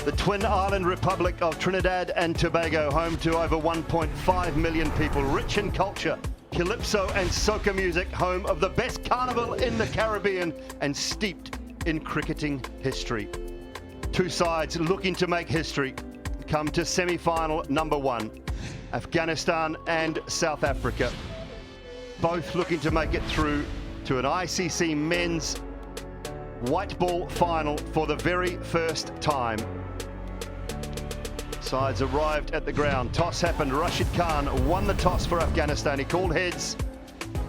The Twin Island Republic of Trinidad and Tobago, home to over 1.5 million people, rich in culture, calypso and soca music, home of the best carnival in the Caribbean and steeped in cricketing history. Two sides looking to make history come to semi-final number one, Afghanistan and South Africa. Both looking to make it through to an ICC men's white ball final for the very first time. Sides arrived at the ground. Toss happened. Rashid Khan won the toss for Afghanistan. He called heads,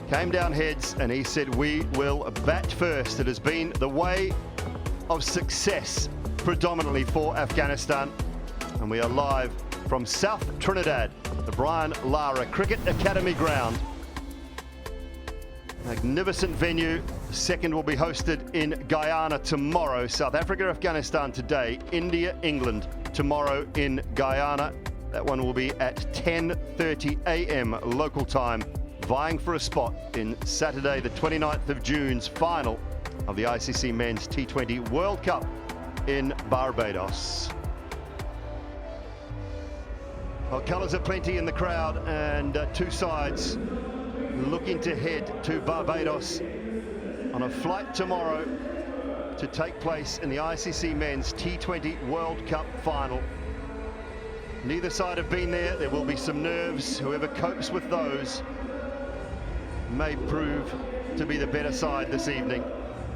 came down heads, and he said, "We will bat first." It has been the way of success predominantly for Afghanistan. And we are live from South Trinidad, the Brian Lara Cricket Academy ground. Magnificent venue. The second will be hosted in Guyana tomorrow. South Africa, Afghanistan today. India, England tomorrow in Guyana. That one will be at 10:30 a.m. local time, vying for a spot in Saturday, the 29th of June's final of the ICC Men's T20 World Cup in Barbados. Well, colours are plenty in the crowd, and two sides looking to head to Barbados on a flight tomorrow to take place in the ICC Men's T20 World Cup final. Neither side have been there. There will be some nerves. Whoever copes with those may prove to be the better side this evening.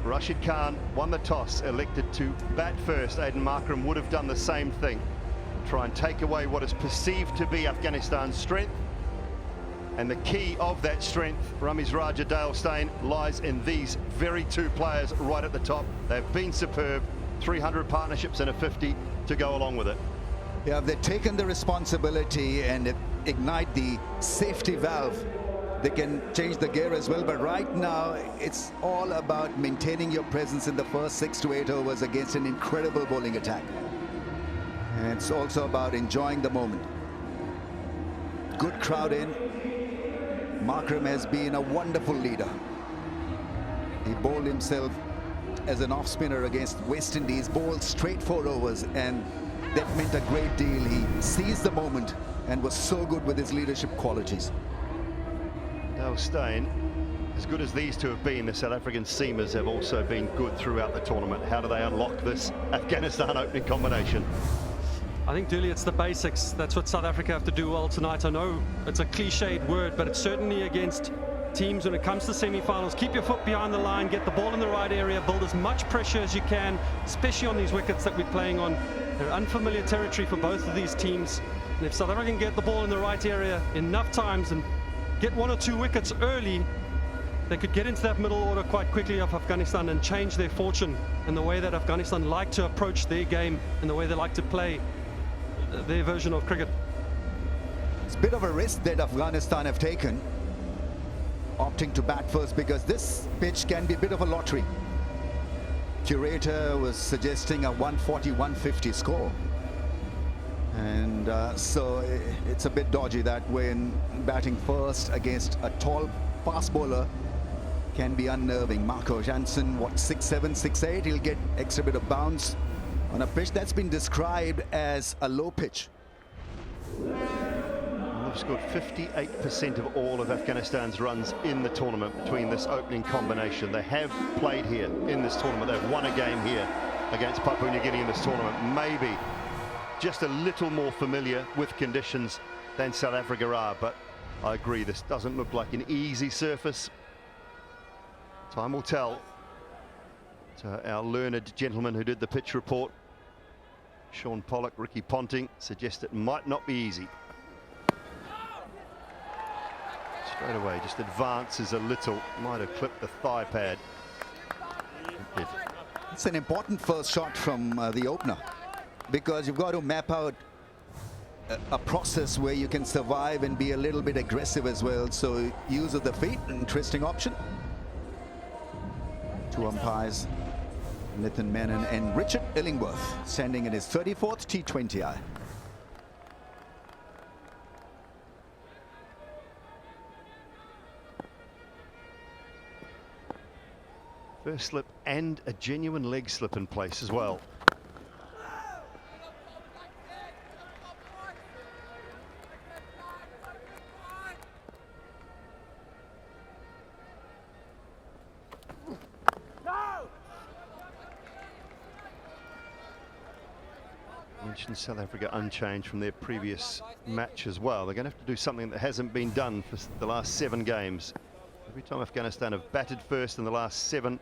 Rashid Khan won the toss, elected to bat first. Aiden Markram would have done the same thing. Try and take away what is perceived to be Afghanistan's strength. And the key of that strength, Ramiz Raja, Dale Steyn, lies in these very two players right at the top. They've been superb. 300 partnerships and a 50 to go along with it. Yeah, they've taken the responsibility and ignite the safety valve. They can change the gear as well, but right now it's all about maintaining your presence in the first 6 to 8 overs against an incredible bowling attack. And it's also about enjoying the moment. Good crowd in. Markram has been a wonderful leader. He bowled himself as an off-spinner against West Indies, bowled straight 4 overs, and that meant a great deal. He seized the moment and was so good with his leadership qualities. Dale Steyn, as good as these two have been, the South African seamers have also been good throughout the tournament. How do they unlock this Afghanistan opening combination? I think, Dooley, it's the basics. That's what South Africa have to do well tonight. I know it's a cliched word, but it's certainly against teams when it comes to semi-finals. Keep your foot behind the line, get the ball in the right area, build as much pressure as you can, especially on these wickets that we're playing on. They're unfamiliar territory for both of these teams. And if South Africa can get the ball in the right area enough times and get 1 or 2 wickets early, they could get into that middle order quite quickly of Afghanistan and change their fortune in the way that Afghanistan like to approach their game and the way they like to play their version of cricket. It's a bit of a risk that Afghanistan have taken, opting to bat first, because this pitch can be a bit of a lottery. Curator was suggesting a 140-150 score. And so it's a bit dodgy that when batting first against a tall fast bowler can be unnerving. Marco Jansen, what, 6'7", 6'8"? He'll get extra bit of bounce on a pitch that's been described as a low pitch. They've scored 58% of all of Afghanistan's runs in the tournament between this opening combination. They have played here in this tournament. They've won a game here against Papua New Guinea in this tournament. Maybe just a little more familiar with conditions than South Africa are, but I agree, this doesn't look like an easy surface. Time will tell. To our learned gentleman who did the pitch report, Sean Pollock, Ricky Ponting, suggest it might not be easy. Straight away, just advances a little, might have clipped the thigh pad. It did. It's an important first shot from the opener, because you've got to map out a process where you can survive and be a little bit aggressive as well. So use of the feet, an interesting option. 2 umpires, Nitin Menon and Richard Illingworth, standing in his 34th T20I. First slip and a genuine leg slip in place as well. mentioned South Africa unchanged from their previous match as well. They're going to have to do something that hasn't been done for the last 7 games. Every time Afghanistan have batted first in the last 7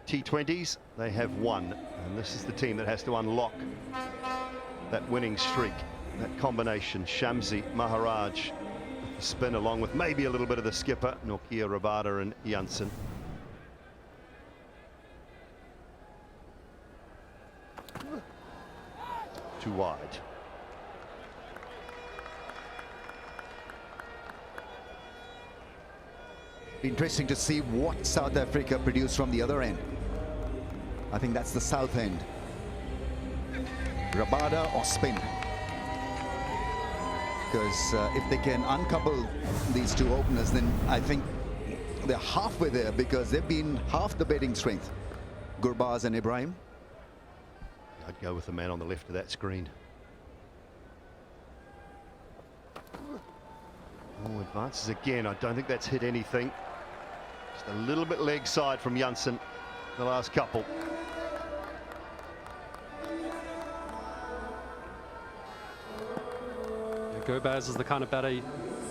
T20s, they have won. And this is the team that has to unlock that winning streak, that combination. Shamsi, Maharaj, with the spin, along with maybe a little bit of the skipper, Nokia, Rabada and Janssen. Too wide. Interesting to see what South Africa produced from the other end. I think that's the south end. Rabada or spin. Because if they can uncouple these two openers, then I think they're halfway there, because they've been half the batting strength. Gurbaz and Ibrahim. I'd go with the man on the left of that screen. Oh, advances again. I don't think that's hit anything. Just a little bit leg side from Janssen, the last couple. Gurbaz is the kind of batter, he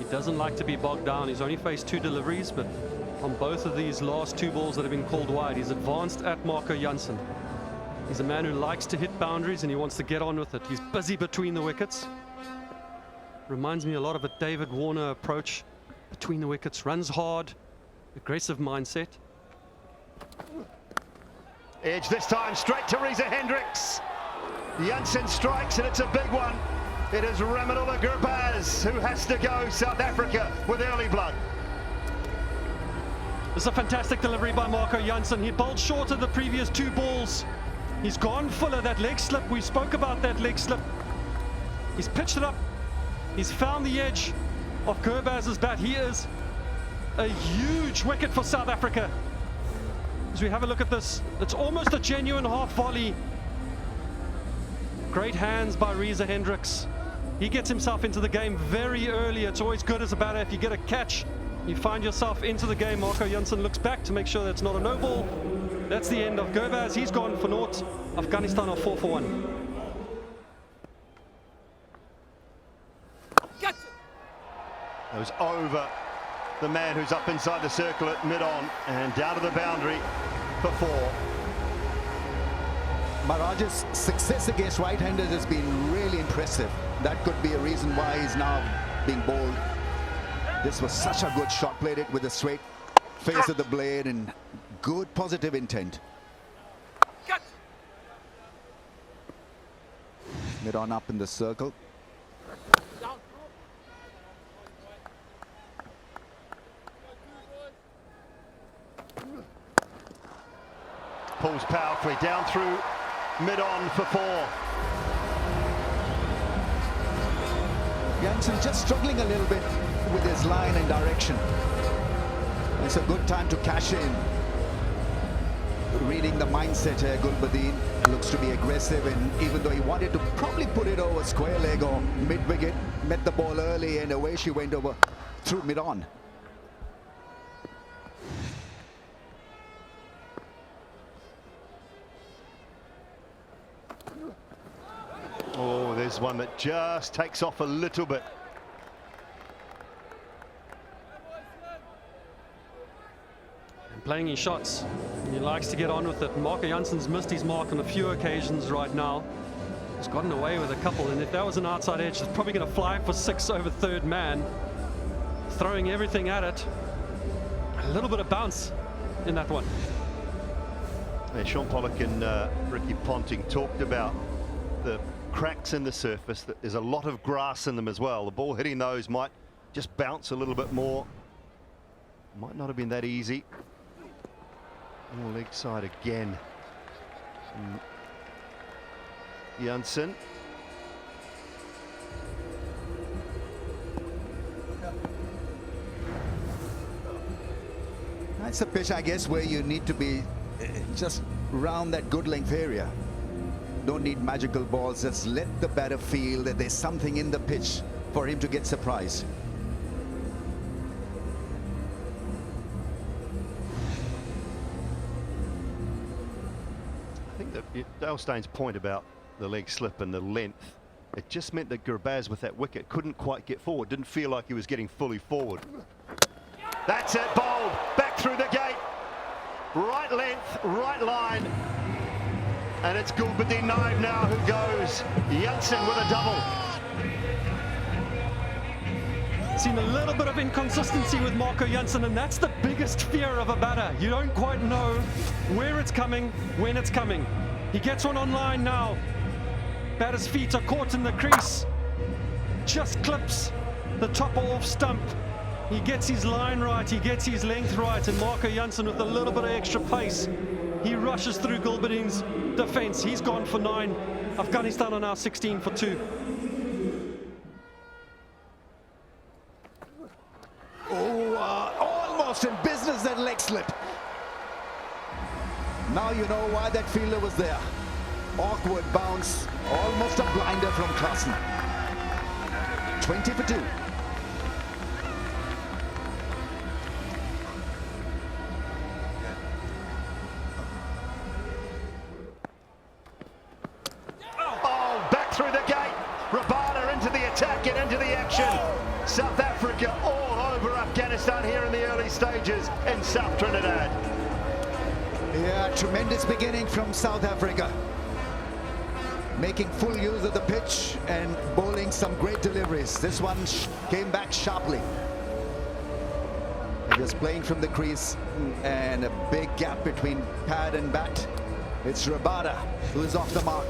doesn't like to be bogged down. He's only faced 2 deliveries, but on both of these last 2 balls that have been called wide, he's advanced at Marco Janssen. He's a man who likes to hit boundaries and he wants to get on with it. He's busy between the wickets. Reminds me a lot of a David Warner approach. Between the wickets, runs hard, aggressive mindset. Edge this time, straight to Reza Hendricks. Janssen strikes and it's a big one. It is Ramanullah Gurbaz who has to go. South Africa with early blood. This is a fantastic delivery by Marco Janssen. He bowled short of the previous 2 balls. He's gone fuller. That leg slip, we spoke about that leg slip. He's pitched it up. He's found the edge of Gurbaz's bat. He is a huge wicket for South Africa. As we have a look at this, it's almost a genuine half volley. Great hands by Reza Hendricks. He gets himself into the game very early. It's always good as a batter if you get a catch, you find yourself into the game. Marco Janssen looks back to make sure that's not a no ball. That's the end of Gurbaz. He's gone for naught. Afghanistan are 4 for 1. It was over the man who's up inside the circle at mid-on and down to the boundary for 4. Maharaj's success against right-handers has been really impressive. That could be a reason why he's now being bowled. This was such a good shot, played it with a straight face of the blade and good positive intent. Mid-on up in the circle. Pulls powerfully down through mid-on for 4. Janssen just struggling a little bit with his line and direction. It's a good time to cash in. Reading the mindset here, Gulbuddin looks to be aggressive, and even though he wanted to probably put it over square leg or mid-wicket, met the ball early and away she went over through mid-on. Oh, there's one that just takes off a little bit. And playing his shots, he likes to get on with it. Marco Janssen's missed his mark on a few occasions right now. He's gotten away with a couple, and if that was an outside edge, it's probably going to fly for 6 over third man. Throwing everything at it. A little bit of bounce in that one. Yeah, Sean Pollock and Ricky Ponting talked about the cracks in the surface, that there's a lot of grass in them as well. The ball hitting those might just bounce a little bit more. Might not have been that easy. Oh, leg side again. Janssen. That's a pitch, I guess, where you need to be just round that good length area. Don't need magical balls, just let the batter feel that there's something in the pitch for him to get surprised. I think that Dale Stein's point about the leg slip and the length, it just meant that Gurbaz with that wicket couldn't quite get forward, didn't feel like he was getting fully forward. That's it, bowled, back through the gate, right length, right line, and it's Gulbuddin Naib now who goes. Jansen with a double. Seen a little bit of inconsistency with Marco Jansen, and that's the biggest fear of a batter. You don't quite know where it's coming, when it's coming. He gets one on line now. Batter's feet are caught in the crease. Just clips the top off stump. He gets his line right, he gets his length right, and Marco Jansen with a little bit of extra pace. He rushes through Gulbuddin's defense. He's gone for 9. Afghanistan are now 16 for 2. Almost in business, that leg slip. Now you know why that fielder was there. Awkward bounce, almost a blinder from Klassen. 20 for 2. Oh, back through the gate. Rabada into the attack and into the action. South Africa all over Afghanistan here in the early stages in South Trinidad. Yeah, tremendous beginning from South Africa. Making full use of the pitch and bowling some great deliveries. This one came back sharply. And just playing from the crease, and a big gap between pad and bat. It's Rabada who is off the mark.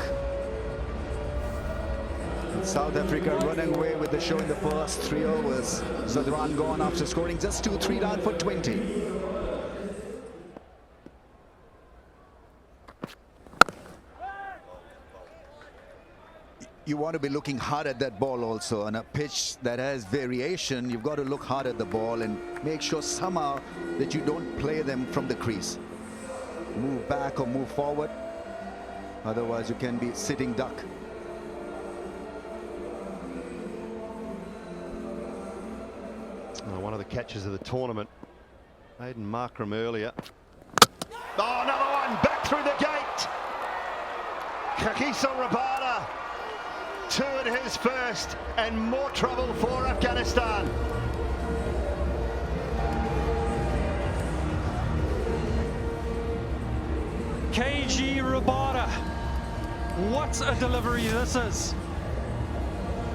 And South Africa running away with the show in the first 3 overs. Zadran gone after scoring just 2-3 down for 20. You want to be looking hard at that ball also. On a pitch that has variation, you've got to look hard at the ball and make sure somehow that you don't play them from the crease. Move back or move forward. Otherwise, you can be sitting duck. One of the catches of the tournament. Aiden Markram earlier. Oh, another one back through the gate. Kagiso Rabada. 2 at his first, and more trouble for Afghanistan. KG Rabada. What a delivery this is.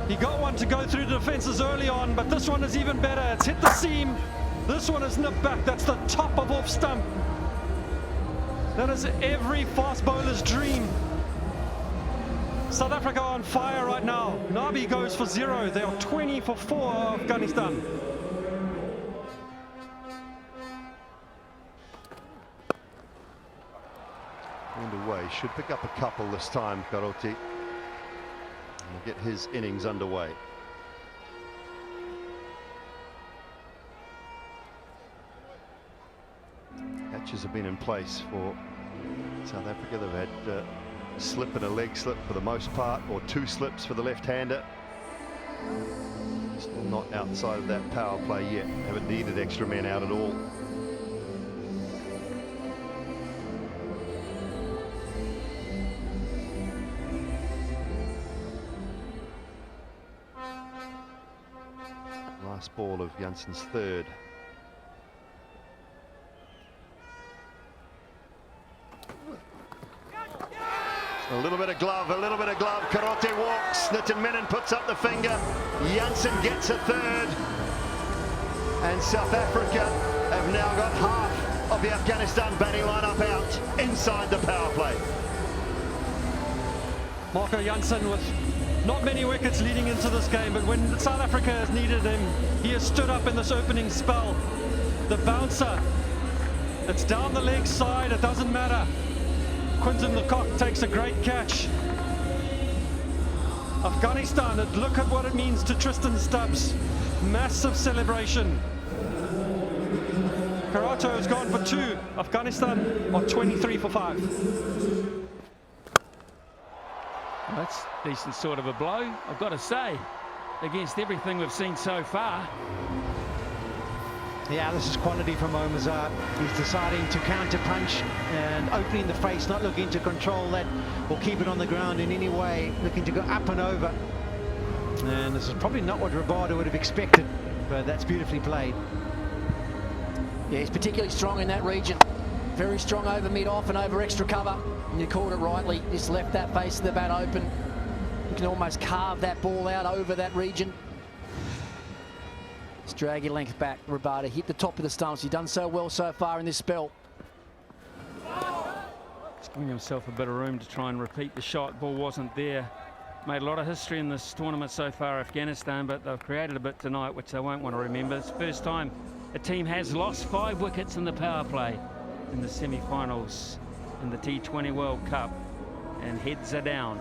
He got one to go through the defenses early on, but this one is even better. It's hit the seam. This one is nipped back. That's the top of off stump. That is every fast bowler's dream. South Africa on fire right now. Nabi goes for 0. They are 20 for 4, Afghanistan. Underway, should pick up a couple this time, Karoti. And we'll get his innings underway. Catches have been in place for South Africa. They've had slip and a leg slip for the most part, or 2 slips for the left-hander. Still not outside of that power play yet. Haven't needed extra men out at all. Last ball of Jansen's 3rd. A little bit of glove, Karote walks, Nitin Menon puts up the finger, Jansen gets a 3rd. And South Africa have now got half of the Afghanistan batting lineup out inside the power play. Marco Jansen with not many wickets leading into this game, but when South Africa has needed him, he has stood up in this opening spell. The bouncer, it's down the leg side, it doesn't matter. Quinton Lecoq takes a great catch. Afghanistan, look at what it means to Tristan Stubbs. Massive celebration. Karato has gone for 2. Afghanistan are 23 for 5. That's decent sort of a blow, I've got to say, against everything we've seen so far. Yeah, this is quality from Howzat. He's deciding to counter-punch and opening the face, not looking to control that or keep it on the ground in any way, looking to go up and over. And this is probably not what Rabada would have expected, but that's beautifully played. Yeah, he's particularly strong in that region. Very strong over mid-off and over extra cover. And you called it rightly, just left that face of the bat open. You can almost carve that ball out over that region. Just drag your length back, Rabada. Hit the top of the stumps. You've done so well so far in this spell. He's giving himself a bit of room to try and repeat the shot. Ball wasn't there. Made a lot of history in this tournament so far, Afghanistan, but they've created a bit tonight, which they won't want to remember. It's the first time a team has lost 5 wickets in the power play in the semi-finals in the T20 World Cup, and heads are down.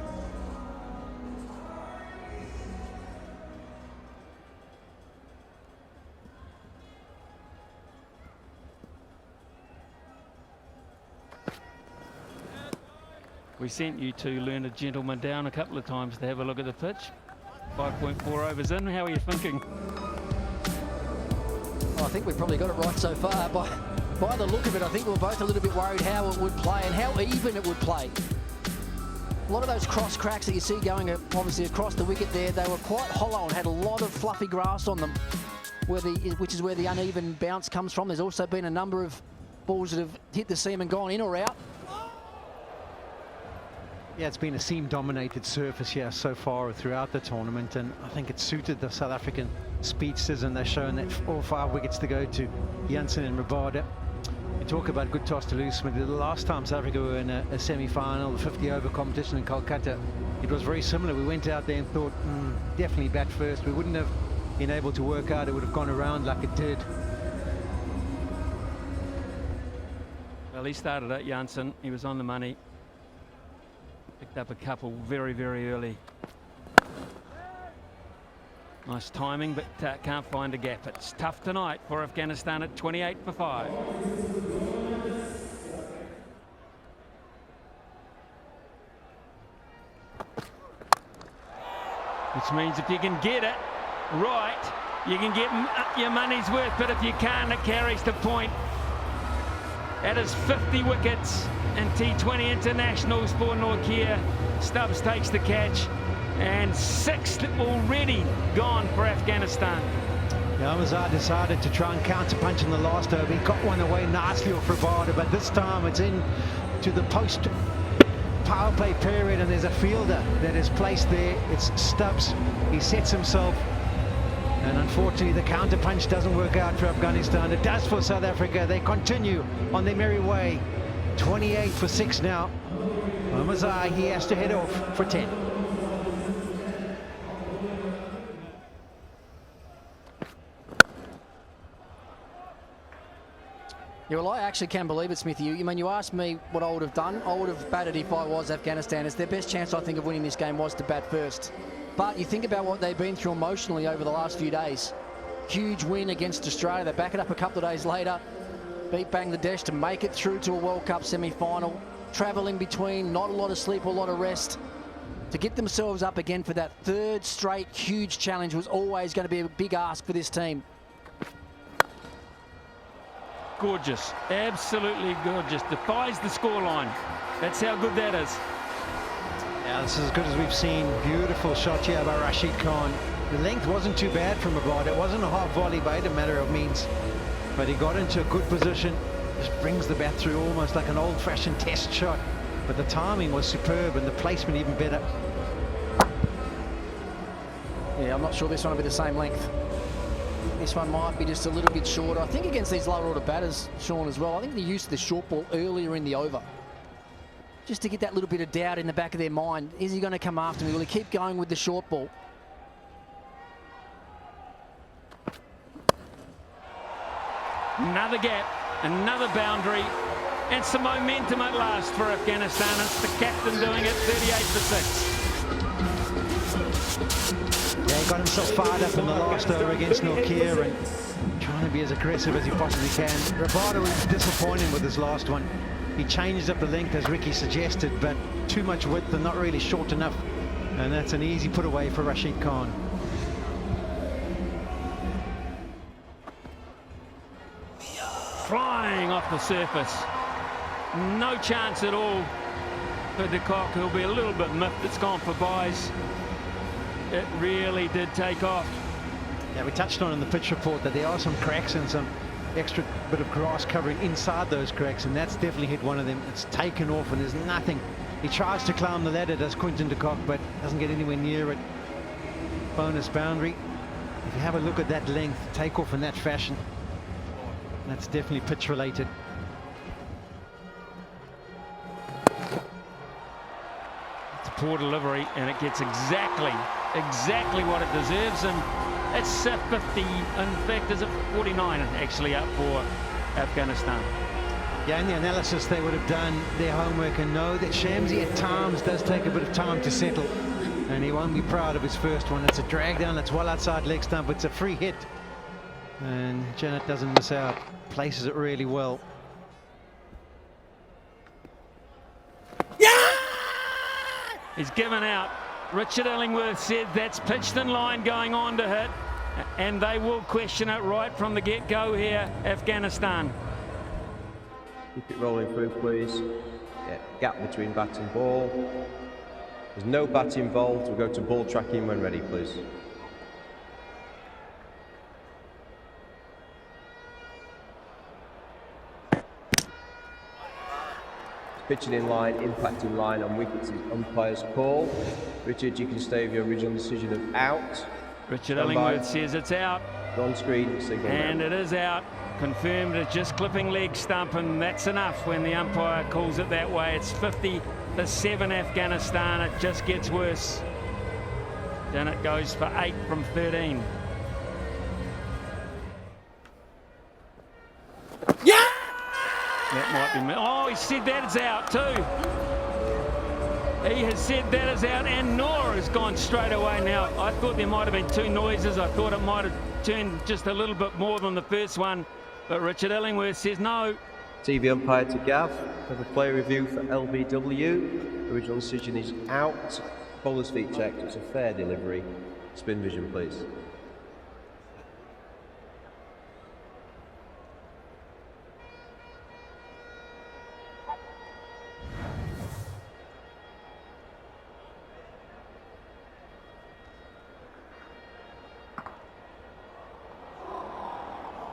We sent you two learned gentlemen down a couple of times to have a look at the pitch. 5.4 overs in. How are you thinking? Well, I think we've probably got it right so far. By the look of it, I think we're both a little bit worried how it would play and how even it would play. A lot of those cross cracks that you see going obviously across the wicket there, they were quite hollow and had a lot of fluffy grass on them, which is where the uneven bounce comes from. There's also been a number of balls that have hit the seam and gone in or out. Yeah, it's been a seam-dominated surface here so far throughout the tournament, and I think it suited the South African speedsters, and they're showing that all 5 wickets to go to Jansen and Rabada. You talk about good toss to loose. The last time South Africa were in a semi-final, the 50-over competition in Kolkata, it was very similar. We went out there and thought, definitely bat first. We wouldn't have been able to work out. It would have gone around like it did. Well, he started at Jansen. He was on the money. Picked up a couple very, very early. Nice timing, but can't find a gap. It's tough tonight for Afghanistan at 28 for 5. Which means if you can get it right, you can get your money's worth, but if you can't, it carries the point. That is 50 wickets in T20 internationals for Nortje. Stubbs takes the catch, and 6 already gone for Afghanistan. Yeah, Howzat decided to try and counter-punch in the last over. He got one away nicely off Rabada, but this time it's in to the post power play period, and there's a fielder that is placed there. It's Stubbs. He sets himself, and unfortunately the counter-punch doesn't work out for Afghanistan. It does for South Africa. They continue on their merry way. 28 for 6 now. Howzat, he has to head off for 10. Yeah, well, I actually can believe it, Smithy. I mean, you asked me what I would have done. I would have batted if I was Afghanistan. It's their best chance, I think, of winning this game was to bat first. But you think about what they've been through emotionally over the last few days. Huge win against Australia. They back it up a couple of days later. Beat Bangladesh to make it through to a World Cup semi-final. Travel in between, not a lot of sleep, a lot of rest. To get themselves up again for that 3rd straight huge challenge was always going to be a big ask for this team. Gorgeous, absolutely gorgeous. Defies the scoreline. That's how good that is. Yeah, this is as good as we've seen. Beautiful shot here by Rashid Khan. The length wasn't too bad from Rabada. It wasn't a half volley by a matter of means, but he got into a good position. Just brings the bat through almost like an old-fashioned test shot, but the timing was superb and the placement even better. Yeah, I'm not sure this one will be the same length. This one might be just a little bit shorter. I think against these lower order batters, Sean, as well, I think they used the short ball earlier in the over, just to get that little bit of doubt in the back of their mind. Is he going to come after me? Will he keep going with the short ball? Another gap, another boundary, and some momentum at last for Afghanistan. It's the captain doing it, 38 for 6. Yeah, he got himself fired up in the last over against Nortje and trying to be as aggressive as he possibly can. Rabada was disappointing with his last one. He changed up the length as Ricky suggested, but too much width and not really short enough. And that's an easy put away for Rashid Khan. flying off the surface. No chance at all for de Kock, who'll be a little bit miffed it's gone for byes. It really did take off. Yeah, we touched on in the pitch report that there are some cracks and some extra bit of grass covering inside those cracks, and that's definitely hit one of them. It's taken off and there's nothing. He tries to climb the ladder, does Quinton de Kock, but doesn't get anywhere near it. Bonus boundary. If you have a look at that length, take off in that fashion, that's definitely pitch related. It's a poor delivery, and it gets exactly what it deserves, and it's 50. In fact, is it 49 actually up for Afghanistan? Yeah, in the analysis they would have done their homework and know that Shamsi at times does take a bit of time to settle, and he won't be proud of his first one. It's a drag down, it's well outside leg stump, it's a free hit, and Janet doesn't miss out, places it really well. He's given out. Richard Illingworth said that's pitched in line going on to hit, and they will question it right from the get-go here, Afghanistan. Keep it rolling through, please. Yeah, gap between bat and ball. There's no bat involved. We'll go to ball tracking when ready, please. Pitching in line, impact in line, on wickets is umpire's call. Richard, you can stay with your original decision of out. Richard Illingworth says it's out. On screen, signal. And it is out. Confirmed it's just clipping leg stump, and that's enough when the umpire calls it that way. It's 50-7 Afghanistan. It just gets worse. Then it goes for 8 from 13. That might be... Oh, he said that is out too. He has said that is out, and Nora has gone straight away now. I thought there might have been 2 noises. I thought it might have turned just a little bit more than the first one. But Richard Illingworth says no. TV umpire to Gav. Have a play review for LBW. Original decision is out. Bowler's feet checked. It's a fair delivery. Spin vision, please.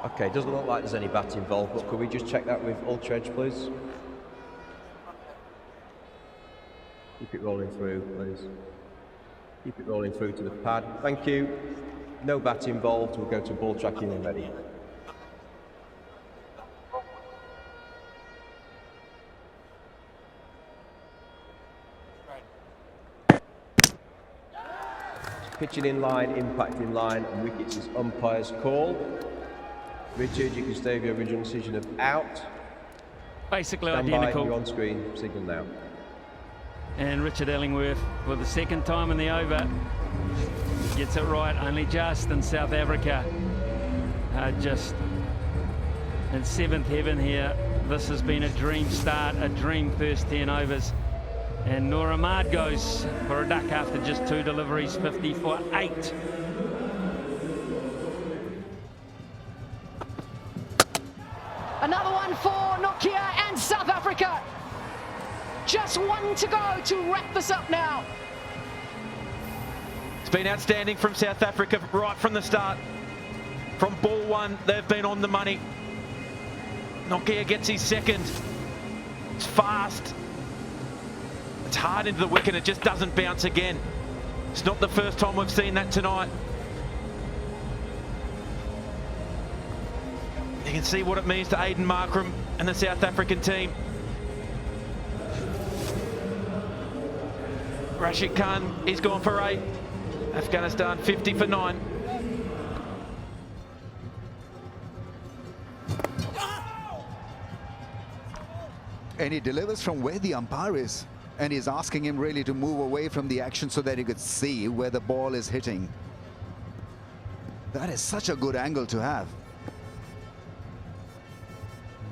Okay, doesn't look like there's any bat involved, but could we just check that with Ultra Edge, please? Keep it rolling through, please. Keep it rolling through to the pad. Thank you. No bat involved. We'll go to ball tracking when ready. Pitching in line, impact in line, and wickets is umpire's call. Richard, you can stay with your original decision of out. Basically Stand identical. By, you're on screen, signal now. And Richard Illingworth, for the second time in the over, gets it right, only just. In South Africa just in 7th heaven here. This has been a dream start, a dream first 10 overs. And Noor Ahmad goes for a duck after just 2 deliveries, 50 for 8. Another one for Nokia and South Africa. Just 1 to go to wrap this up now. It's been outstanding from South Africa right from the start. From ball 1, they've been on the money. Nokia gets his second. It's fast. It's hard into the wicket, it just doesn't bounce again. It's not the first time we've seen that tonight. You can see what it means to Aiden Markram and the South African team. Rashid Khan, he's gone for 8. Afghanistan 50 for 9. And he delivers from where the umpire is. And he's asking him really to move away from the action so that he could see where the ball is hitting. That is such a good angle to have.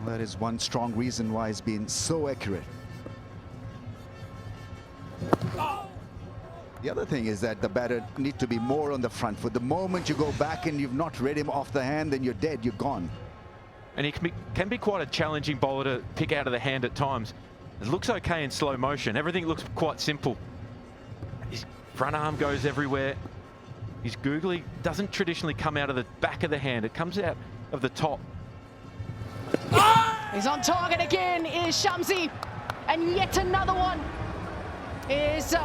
That is one strong reason why he's been so accurate. The other thing is that the batter need to be more on the front foot. The moment you go back and you've not read him off the hand, then you're dead, you're gone. and he can be quite a challenging bowler to pick out of the hand at times. It looks okay in slow motion. Everything looks quite simple. His front arm goes everywhere. His googly doesn't traditionally come out of the back of the hand. It comes out of the top. He's on target again, is Shamsi. And yet another one is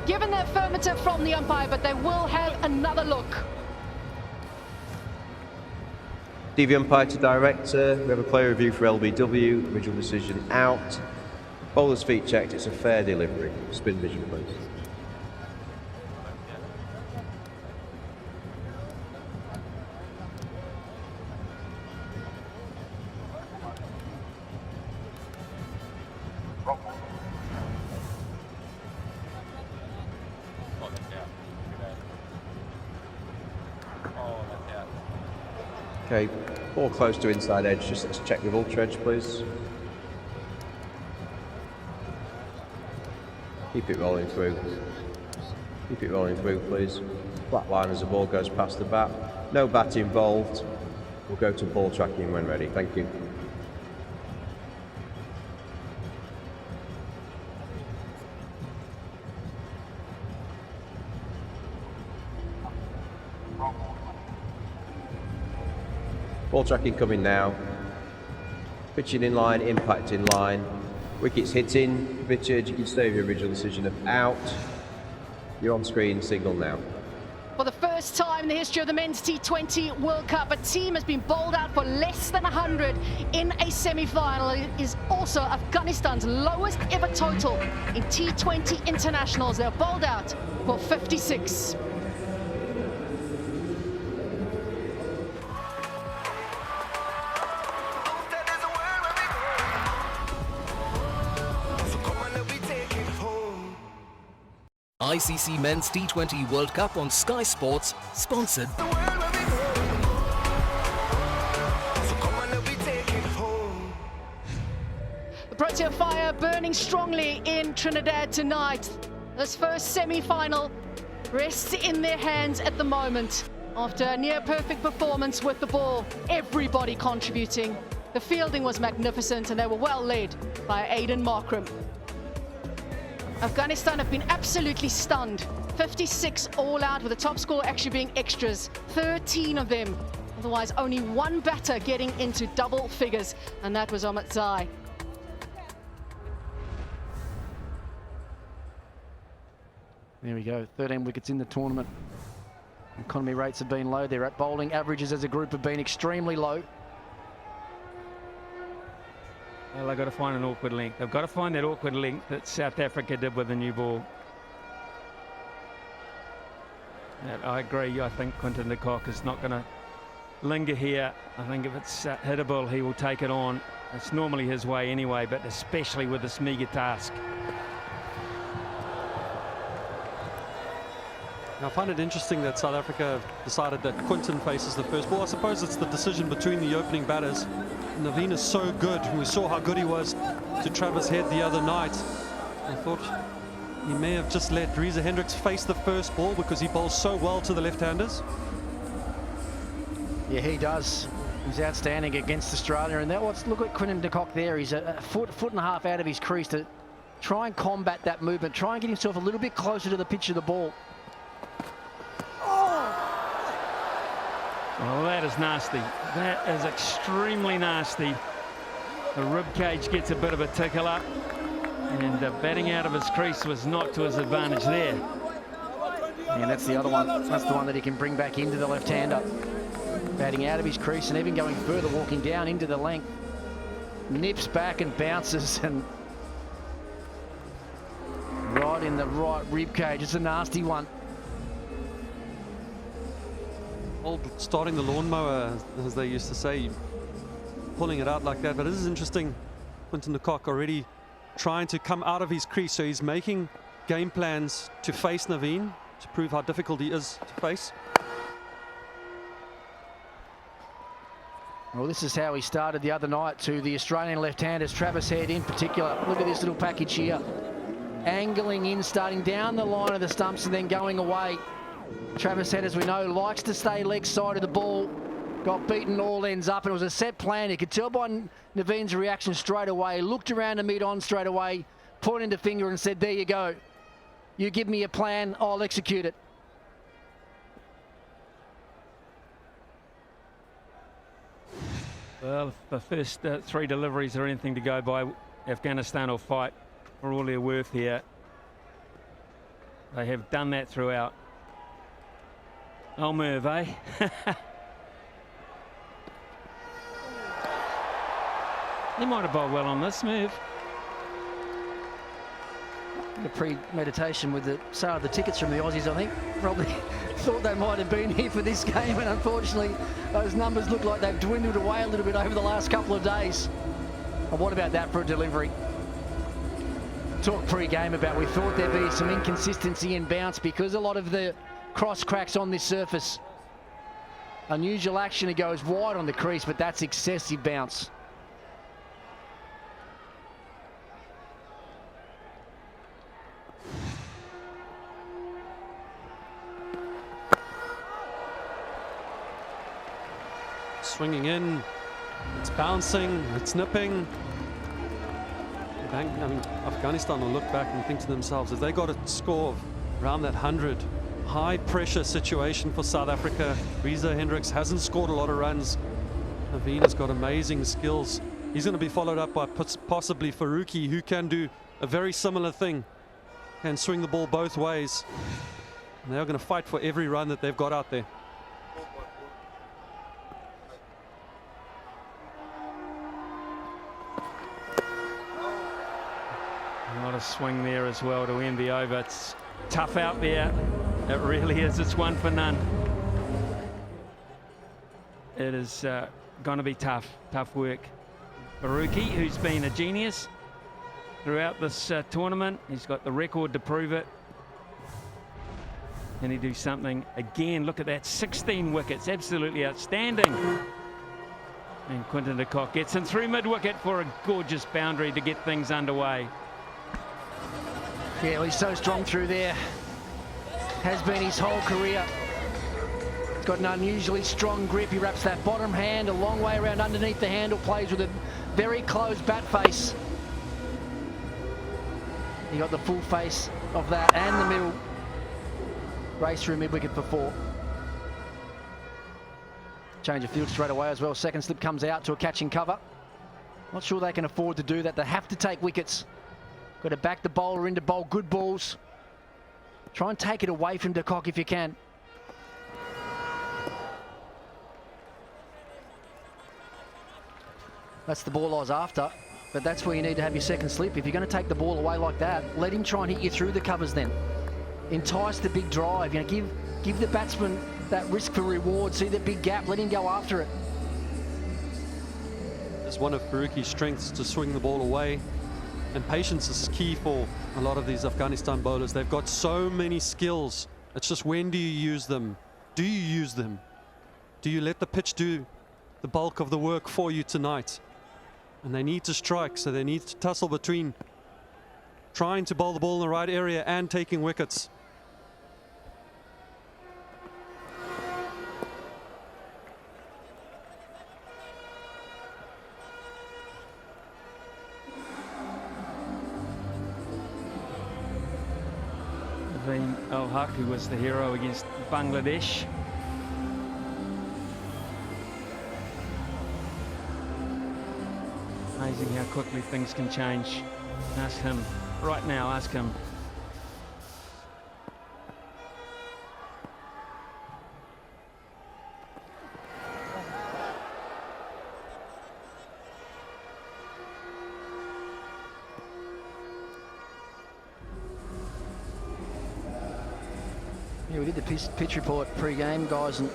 given the affirmative from the umpire, but they will have another look. DV umpire to director. We have a player review for LBW. Original decision out. Bowler's feet checked. It's a fair delivery. Spin vision, please. Okay, ball close to inside edge. Just let's check with ultra edge, please. Keep it rolling through. Keep it rolling through, please. Flat line as the ball goes past the bat. No bat involved. We'll go to ball tracking when ready. Thank you. Ball tracking coming now. Pitching in line, impact in line. Wickets hitting. Richard, you can stay with your original decision of out. You're on screen, signal now. For the first time in the history of the Men's T20 World Cup, a team has been bowled out for less than 100 in a semi-final. It is also Afghanistan's lowest ever total in T20 internationals. They're bowled out for 56. ICC Men's T20 World Cup on Sky Sports, sponsored. The Protea fire burning strongly in Trinidad tonight. This first semi-final rests in their hands at the moment. After a near-perfect performance with the ball, everybody contributing. The fielding was magnificent and they were well led by Aiden Markram. Afghanistan have been absolutely stunned. 56 all out, with the top score actually being extras. 13 of them. Otherwise, only one batter getting into double figures, and that was Howzat. There we go, 13 wickets in the tournament. Economy rates have been low. Their at bowling averages as a group have been extremely low. Well, they've got to find an awkward length. They've got to find that awkward length that South Africa did with the new ball. And I agree. I think Quinton de Kock is not going to linger here. I think if it's hittable, he will take it on. It's normally his way anyway, but especially with this meagre task. Now, I find it interesting that South Africa have decided that Quinton faces the first ball. I suppose it's the decision between the opening batters. Naveen is so good. We saw how good he was to Travis Head the other night. I thought he may have just let Reza Hendricks face the first ball because he bowls so well to the left-handers. Yeah, he does. He's outstanding against Australia. And look at Quinton de Kock there. He's a foot and a half out of his crease to try and combat that movement. Try and get himself a little bit closer to the pitch of the ball. Oh, that is nasty. That is extremely nasty. The rib cage gets a bit of a tickle up, and batting out of his crease was not to his advantage there. And that's the other one. That's the one that he can bring back into the left-hander. Batting out of his crease and even going further, walking down into the length. Nips back and bounces, and right in the right rib cage. It's a nasty one. Starting the lawnmower, as they used to say, pulling it out like that. But this is interesting. Quinton de Kock already trying to come out of his crease, so he's making game plans to face Naveen, to prove how difficult he is to face. Well, this is how he started the other night to the Australian left-handers, Travis Head in particular. Look at this little package here. Angling in, starting down the line of the stumps and then going away. Travis Head, as we know, likes to stay leg side of the ball. got beaten all ends up, and it was a set plan. You could tell by Naveen's reaction straight away. Looked around to mid-on straight away, pointed the finger and said, there you go. You give me a plan, I'll execute it. Well, if the first 3 deliveries are anything to go by, Afghanistan will fight for all their worth here. They have done that throughout. Oh, Merv, eh? You might have bowled well on this, Merv. The premeditation with the sale of the tickets from the Aussies, I think. Probably thought they might have been here for this game, and unfortunately those numbers look like they've dwindled away a little bit over the last couple of days. And what about that for a delivery? Talk pre-game about we thought there'd be some inconsistency in bounce because a lot of the cross cracks on this surface. Unusual action, it goes wide on the crease, but that's excessive bounce. Swinging in, it's bouncing, it's nipping. I mean, Afghanistan will look back and think to themselves, if they got a score of around that 100, high pressure situation for South Africa. Reza Hendricks hasn't scored a lot of runs. Naveen has got amazing skills. He's going to be followed up by possibly Faruqi, who can do a very similar thing, can swing the ball both ways. And they're going to fight for every run that they've got out there. A lot of swing there as well to end the over. It's tough out there. It really is. It's one for none. It is going to be tough work. Faruqi, who's been a genius throughout this tournament. He's got the record to prove it. Can he do something again? Look at that, 16 wickets, absolutely outstanding. And Quinton de Kock gets him through mid-wicket for a gorgeous boundary to get things underway. Yeah, well, he's so strong through there. Has been his whole career. He's got an unusually strong grip. He wraps that bottom hand a long way around underneath the handle, plays with a very close bat face. He got the full face of that and the middle. Race through mid-wicket for 4. Change of field straight away as well. Second slip comes out to a catching cover. Not sure they can afford to do that. They have to take wickets. Got to back the bowler in to bowl good balls. Try and take it away from de Kock if you can. That's the ball I was after, but that's where you need to have your second slip. If you're going to take the ball away like that, let him try and hit you through the covers then. Entice the big drive. You know, give the batsman that risk for reward. See that big gap, let him go after it. It's one of Faruqi's strengths to swing the ball away. And patience is key for a lot of these Afghanistan bowlers. They've got so many skills. It's just, when do you use them? Do you use them? Do you let the pitch do the bulk of the work for you tonight? And they need to strike, so they need to tussle between trying to bowl the ball in the right area and taking wickets. Al-Haq, who was the hero against Bangladesh. Amazing how quickly things can change. Ask him right now, ask him. Yeah, we did the pitch report pre-game, guys, and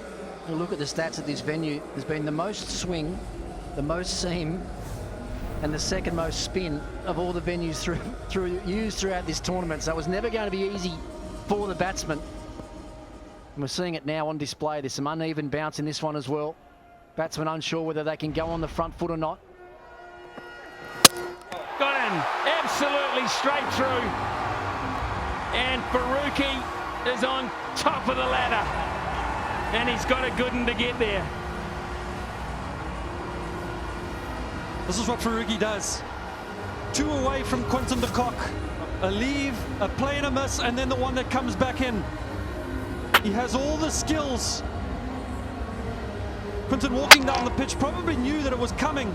you look at the stats at this venue. There's been the most swing, the most seam, and the second most spin of all the venues used throughout this tournament. So it was never going to be easy for the batsmen. And we're seeing it now on display. There's some uneven bounce in this one as well. Batsmen unsure whether they can go on the front foot or not. Got him absolutely straight through. And Faruqi is on top of the ladder. And he's got a good one to get there. This is what Faruqi does. 2 away from Quinton de Kock. A leave, a play and a miss, and then the one that comes back in. He has all the skills. Quinton walking down the pitch probably knew that it was coming,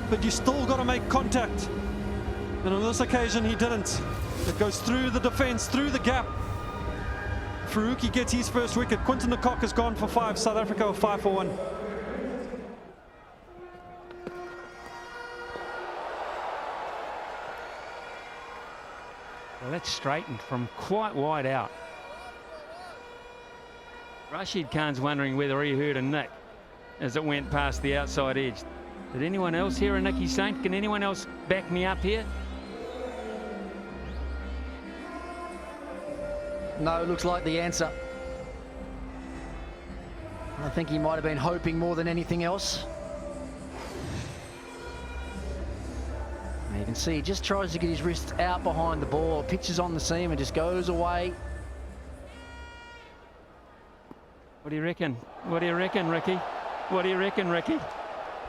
but you still got to make contact. And on this occasion, he didn't. It goes through the defense, through the gap. Faruqi gets his first wicket. Quinton de Kock has gone for 5. South Africa are 5 for 1. Well, that's straightened from quite wide out. Rashid Khan's wondering whether he heard a nick as it went past the outside edge. Did anyone else hear a Nicky Saint? Can anyone else back me up here? No, looks like the answer. I think he might have been hoping more than anything else. And you can see he just tries to get his wrist out behind the ball, pitches on the seam and just goes away. What do you reckon? What do you reckon, Ricky? What do you reckon, Ricky?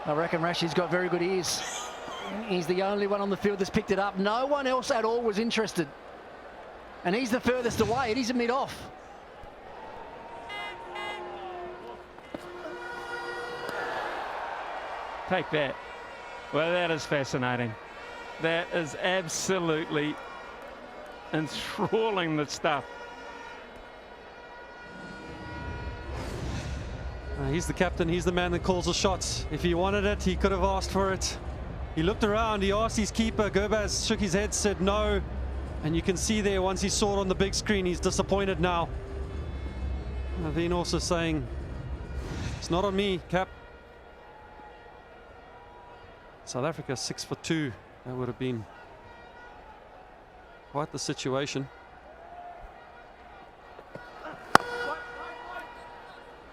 I reckon Rashid's got very good ears. He's the only one on the field that's picked it up. No one else at all was interested. And he's the furthest away. He's a mid-off. Take that. Well, that is fascinating. That is absolutely enthralling, the stuff. He's the captain, he's the man that calls the shots. If he wanted it, he could have asked for it. He looked around, he asked his keeper. Gurbaz shook his head, said no. And you can see there, once he saw it on the big screen, he's disappointed now. Naveen also saying, it's not on me, Cap. South Africa 6 for 2. That would have been quite the situation.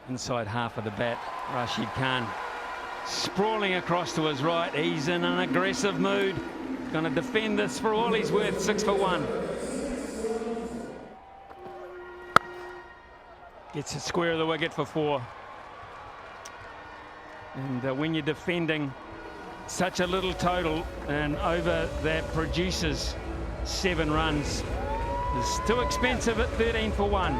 Inside half of the bat, Rashid Khan sprawling across to his right. He's in an aggressive mood. Going to defend this for all he's worth. 6 for 1. Gets a square of the wicket for 4. And when you're defending such a little total and over that produces 7 runs, it's too expensive at 13 for 1.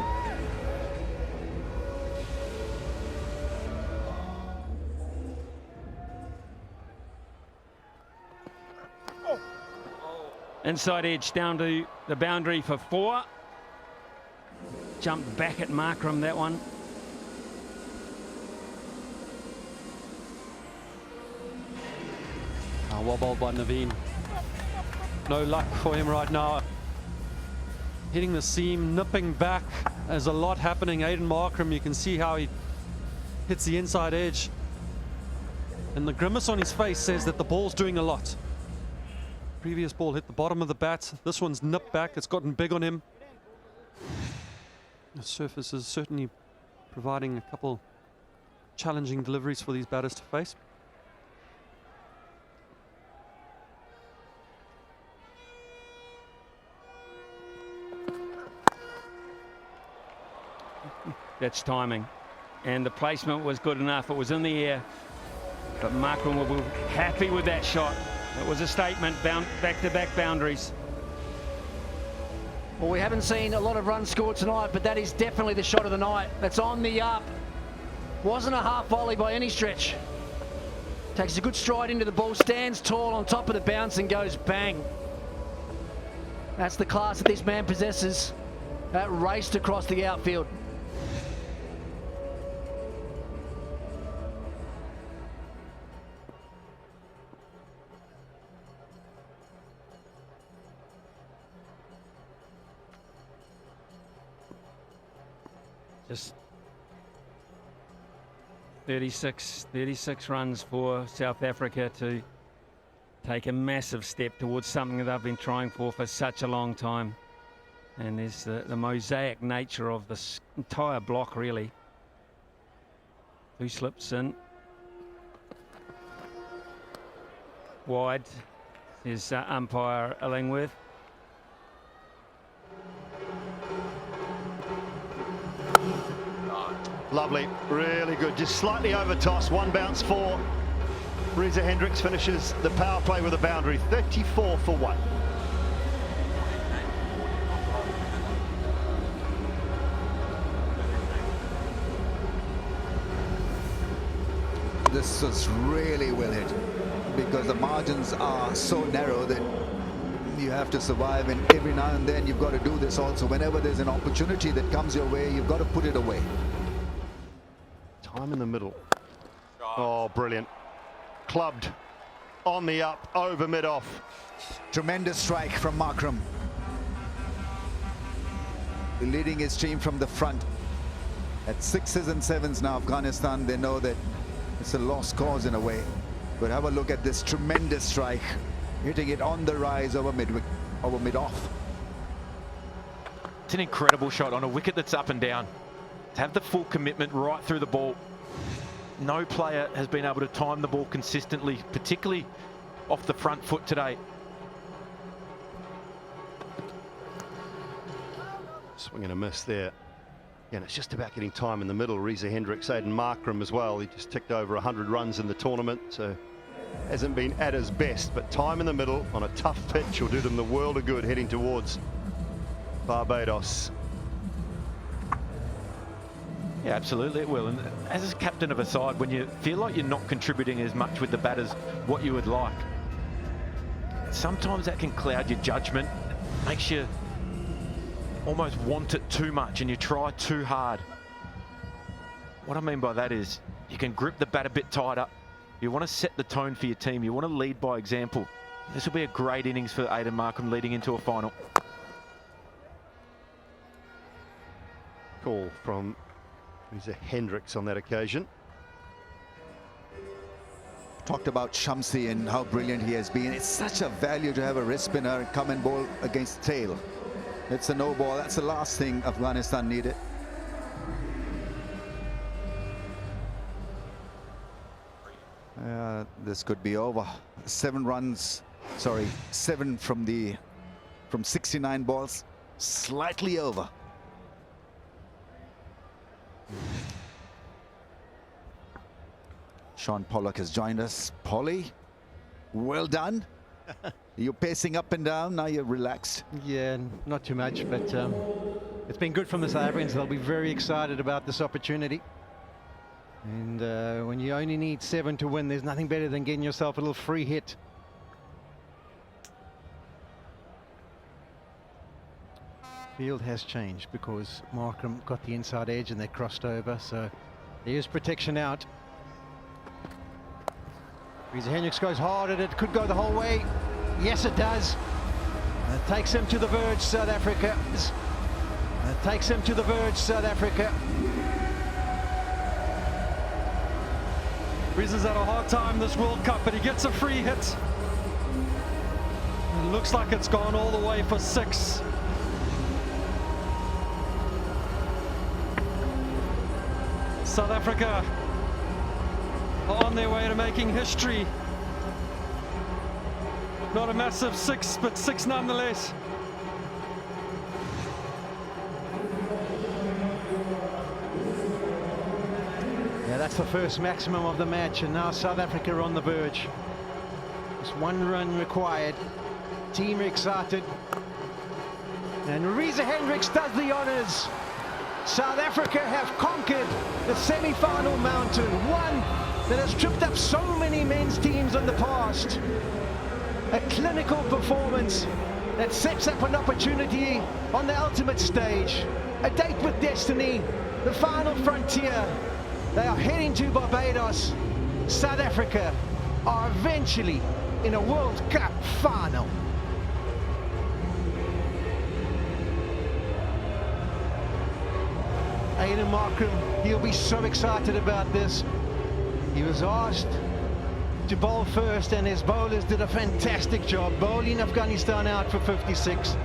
Inside edge down to the boundary for 4. Jumped back at Markram, that one. Well bowled by Naveen. No luck for him right now. Hitting the seam, nipping back. There's a lot happening. Aiden Markram, you can see how he hits the inside edge. And the grimace on his face says that the ball's doing a lot. Previous ball hit the bottom of the bat. This one's nipped back. It's gotten big on him. The surface is certainly providing a couple challenging deliveries for these batters to face. That's timing. And the placement was good enough. It was in the air. But Markram will be happy with that shot. It was a statement, back-to-back boundaries. Well, we haven't seen a lot of runs scored tonight, but that is definitely the shot of the night. That's on the up. Wasn't a half volley by any stretch. Takes a good stride into the ball, stands tall on top of the bounce and goes bang. That's the class that this man possesses. That raced across the outfield. Just 36 runs for South Africa to take a massive step towards something that they've been trying for such a long time. And there's the mosaic nature of this entire block, really. 2 slips in. Wide is umpire Illingworth. Lovely, really good. Just slightly over toss, 1 bounce 4. Reza Hendricks finishes the power play with a boundary, 34 for 1. This was really well hit because the margins are so narrow that you have to survive, and every now and then you've got to do this also. Whenever there's an opportunity that comes your way, you've got to put it away. Time in the middle. Oh, brilliant. Clubbed on the up, over mid-off. Tremendous strike from Markram. Leading his team from the front. At 6s and 7s now, Afghanistan, they know that it's a lost cause in a way. But have a look at this tremendous strike, hitting it on the rise over mid-off. It's an incredible shot on a wicket that's up and down. To have the full commitment right through the ball. No player has been able to time the ball consistently, particularly off the front foot today. Swing and a miss there. And it's just about getting time in the middle. Reza Hendricks, Aiden Markram as well. He just ticked over 100 runs in the tournament, so hasn't been at his best, but time in the middle on a tough pitch will do them the world of good heading towards Barbados. Yeah, absolutely it will. And as a captain of a side, when you feel like you're not contributing as much with the batters what you would like, sometimes that can cloud your judgment, makes you almost want it too much and you try too hard. What I mean by that is you can grip the bat a bit tighter. You want to set the tone for your team. You want to lead by example. This will be a great innings for Aiden Markram leading into a final. Call from Reza Hendricks on that occasion. Talked about Shamsi and how brilliant he has been. It's such a value to have a wrist spinner come and bowl against tail. It's a no ball. That's the last thing Afghanistan needed. This could be over. 7 from 69 balls, slightly over. Sean Pollock has joined us. Polly, well done. You're pacing up and down, now you're relaxed. Yeah, not too much, but it's been good from the South Africans. They'll be very excited about this opportunity. And when you only need 7 to win, there's nothing better than getting yourself a little free hit. Field has changed because Markram got the inside edge and they crossed over, so there's protection out. Reza Hendricks goes hard at it, could go the whole way. Yes, it does. It takes him to the verge, South Africa. It takes him to the verge, South Africa. Reza's had a hard time this World Cup, but he gets a free hit. It looks like it's gone all the way for 6. South Africa are on their way to making history. Not a massive 6, but 6 nonetheless. Yeah, that's the first maximum of the match, and now South Africa are on the verge. Just 1 run required. Team excited. And Reza Hendricks does the honors. South Africa have conquered the semi-final mountain, one that has tripped up so many men's teams in the past. A clinical performance that sets up an opportunity on the ultimate stage. A date with destiny, the final frontier. They are heading to Barbados. South Africa are eventually in a World Cup final. Aiden Markram, he'll be so excited about this. He was asked to bowl first, and his bowlers did a fantastic job bowling Afghanistan out for 56.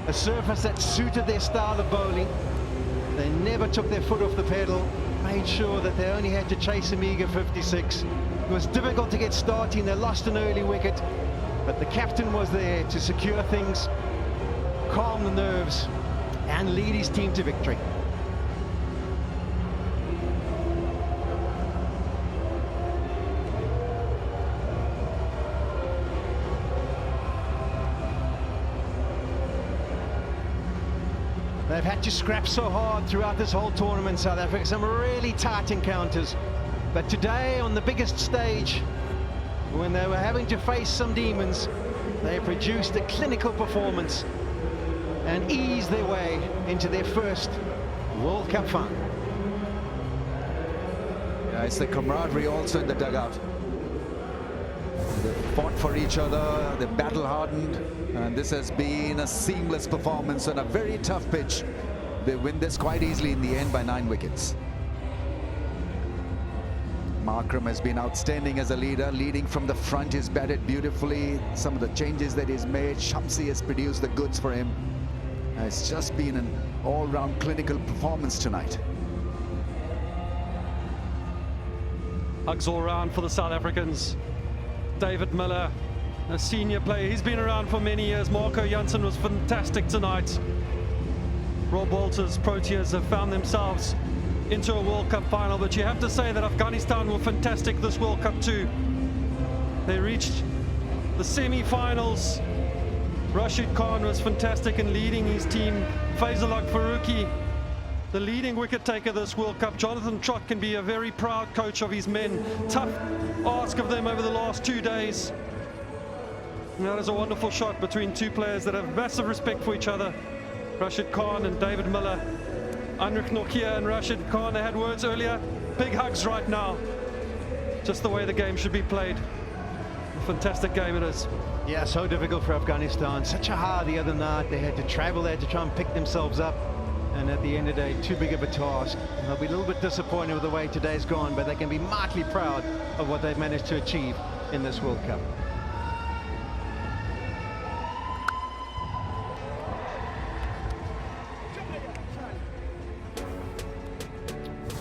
A surface that suited their style of bowling. They never took their foot off the pedal, made sure that they only had to chase a meager 56. It was difficult to get starting. They lost an early wicket, but the captain was there to secure things, calm the nerves, and lead his team to victory. They've had to scrap so hard throughout this whole tournament, South Africa. Some really tight encounters. But today, on the biggest stage, when they were having to face some demons, they produced a clinical performance and eased their way into their first World Cup final. Yeah, it's the camaraderie also in the dugout. They fought for each other, they battle-hardened, and this has been a seamless performance on a very tough pitch. They win this quite easily in the end by 9 wickets. Markram has been outstanding as a leader, leading from the front. He's batted beautifully. Some of the changes that he's made, Shamsi has produced the goods for him. It's just been an all-round clinical performance tonight. Hugs all round for the South Africans. David Miller, a senior player, he's been around for many years. Marco Jansen was fantastic tonight. Rob Walters' Proteas have found themselves into a World Cup final, but you have to say that Afghanistan were fantastic this World Cup too. They reached the semi-finals. Rashid Khan was fantastic in leading his team. Faisalak Faruqi, the leading wicket taker this World Cup. Jonathan Trott can be a very proud coach of his men. Tough ask of them over the last 2 days. And that is a wonderful shot between two players that have massive respect for each other. Rashid Khan and David Miller. Anrich Nokia and Rashid Khan, they had words earlier. Big hugs right now. Just the way the game should be played. A fantastic game it is. Yeah, so difficult for Afghanistan. Such a hard the other night. They had to travel there to try and pick themselves up. And at the end of the day, too big of a task. And they'll be a little bit disappointed with the way today's gone, but they can be mightily proud of what they've managed to achieve in this World Cup.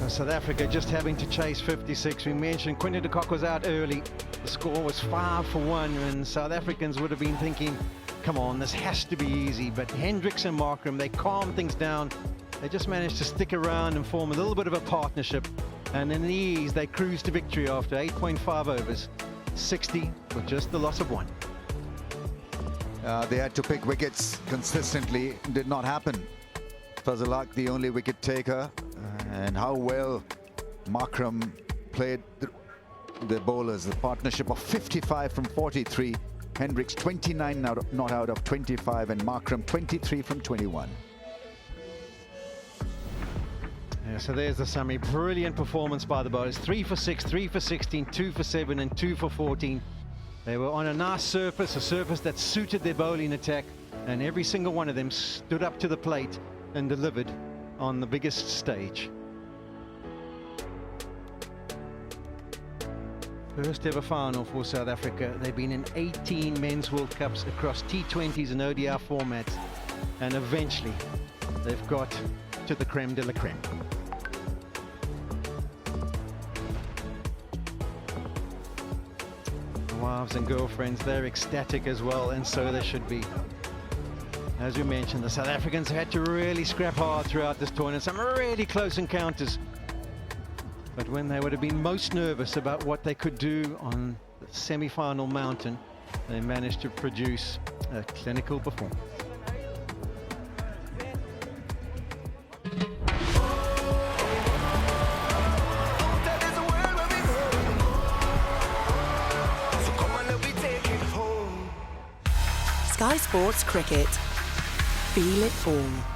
So South Africa just having to chase 56. We mentioned Quinton de Kock was out early. The score was 5 for 1, and South Africans would have been thinking, come on, this has to be easy. But Hendricks and Markram, they calmed things down. They just managed to stick around and form a little bit of a partnership. And in the ease, they cruised to victory after 8.5 overs, 60 with just the loss of 1. They had to pick wickets consistently. Did not happen. Fazalak, the only wicket taker. And how well Markram played the bowlers. The partnership of 55 from 43. Hendricks 29 not out of 25, and Markram 23 from 21. Yeah, so there's the summary. Brilliant performance by the bowlers. 3 for 6, 3 for 16, 2 for 7 and 2 for 14. They were on a nice surface, a surface that suited their bowling attack, and every single one of them stood up to the plate and delivered on the biggest stage. First ever final for South Africa. They've been in 18 men's World Cups across T20s and ODI formats, and eventually they've got to the creme de la creme. Wives and girlfriends, they're ecstatic as well, and so they should be. As we mentioned, the South Africans had to really scrap hard throughout this tournament. Some really close encounters. But when they would have been most nervous about what they could do on the semi-final mountain, they managed to produce a clinical performance. Sky Sports Cricket. Feel it all.